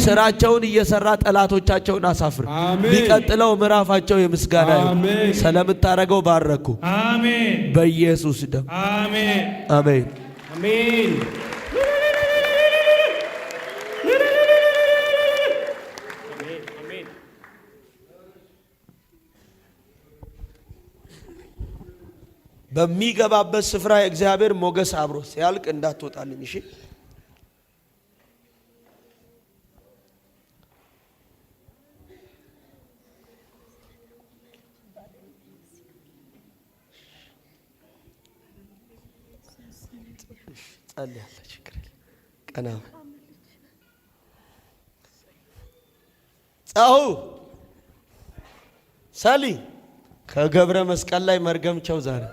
ስራቸውን እየሰራ ጠላቶቻቸውን አሳፍር። የሚቀጥለው ምዕራፋቸው የምስጋና ስለምታረገው ባረኩ። አሜን። በኢየሱስ ደም አሜን። አሜን። አሜን። በሚገባበት ስፍራ የእግዚአብሔር ሞገስ አብሮ ሲያልቅ እንዳትወጣልኝ። እሺ ጸልያለች። ቀና ጻው ሰሊ ከገብረ መስቀል ላይ መርገምቸው ዛሬ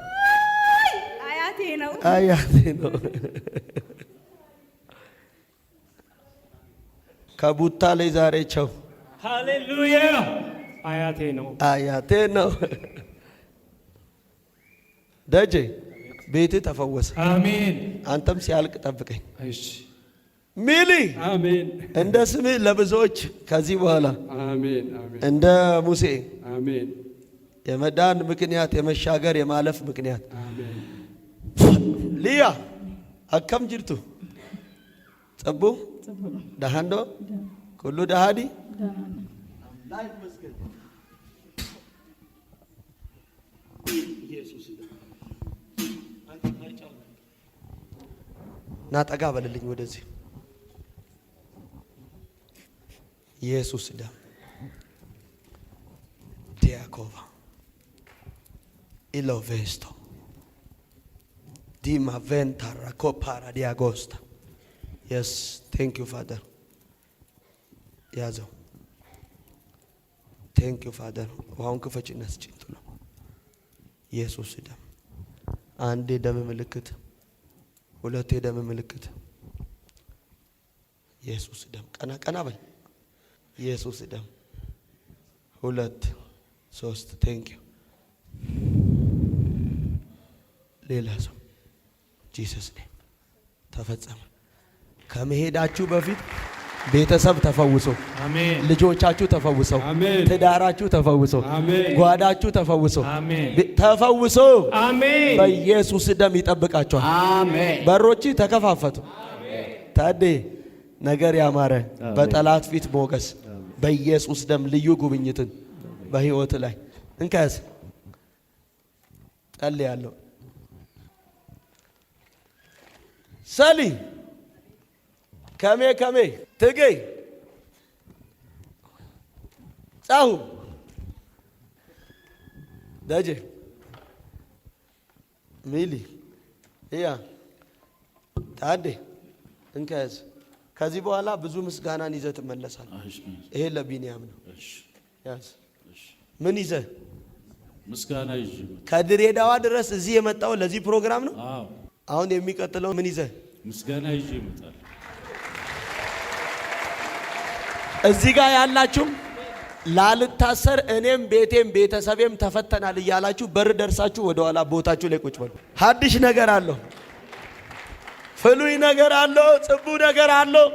አያቴ ነው። ከቡታ ላይ ዛሬ ቸው። ሃሌሉያ። አያቴ ነው። አያቴ ነው። ደጄ ቤት ተፈወሰ። አሜን። አንተም ሲያልቅ ጠብቀኝ። እሺ ሚሊ አሜን። እንደ ስምህ ለብዙዎች ከዚህ በኋላ አሜን አሜን እንደ ሙሴ አሜን የመዳን ምክንያት የመሻገር የማለፍ ምክንያት አሜን። ሊያ አከም ጅርቱ ጸቡ ዳሃንዶ ኩሉ ዳሃዲ ናጠጋ በልልኝ ወደዚህ ኢየሱስ ዳ ዲያኮቫ ኢሎቬስቶ ዲማ ቬንታራ ኮፓራ ዲያጎስታ የስ ቴንክ ዩ ፋደር ያዘው ቴንክ ዩ ፋደር ውሃውን ክፈችና ስጭኝ ነው ኢየሱስ ደም አንድ የደም ምልክት ሁለት የደም ምልክት ኢየሱስ ደም ቀና ቀና በል ኢየሱስ ደም ሁለት ሶስት ቴንክ ዩ ሌላ ሰው ጂሰስ ኔም ተፈጸመ። ከመሄዳችሁ በፊት ቤተሰብ ተፈውሶ አሜን። ልጆቻችሁ ተፈውሶ አሜን። ትዳራችሁ ተፈውሶ አሜን። ጓዳችሁ ተፈውሶ አሜን። ተፈውሶ አሜን። በኢየሱስ ደም ይጠብቃችኋል። አሜን። በሮች ተከፋፈቱ። ታዴ ነገር ያማረ በጠላት ፊት ሞገስ በኢየሱስ ደም ልዩ ጉብኝትን በህይወት ላይ እንከስ ጸልያለሁ። ሰሊ ከሜ ትገይ ጻሁ ደጀ ሚሊ ያ ታዴ እንከስ ከዚህ በኋላ ብዙ ምስጋናን ይዘህ ትመለሳለህ። ይሄ ለቢንያም ነው። ያስ ምን ይዘህ ምስጋና ይዤ ከድሬዳዋ ድረስ እዚህ የመጣው ለዚህ ፕሮግራም ነው። አዎ አሁን የሚቀጥለው ምን ይዘህ ምስጋና ይዤ እመጣለሁ። እዚህ ጋር ያላችሁ ላልታሰር እኔም ቤቴም ቤተሰቤም ተፈተናል እያላችሁ በር ደርሳችሁ ወደ ኋላ ቦታችሁ ላይ ቁጭ በሉ። ሀዲሽ ነገር አለው፣ ፍሉይ ነገር አለው፣ ጽቡ ነገር አለው።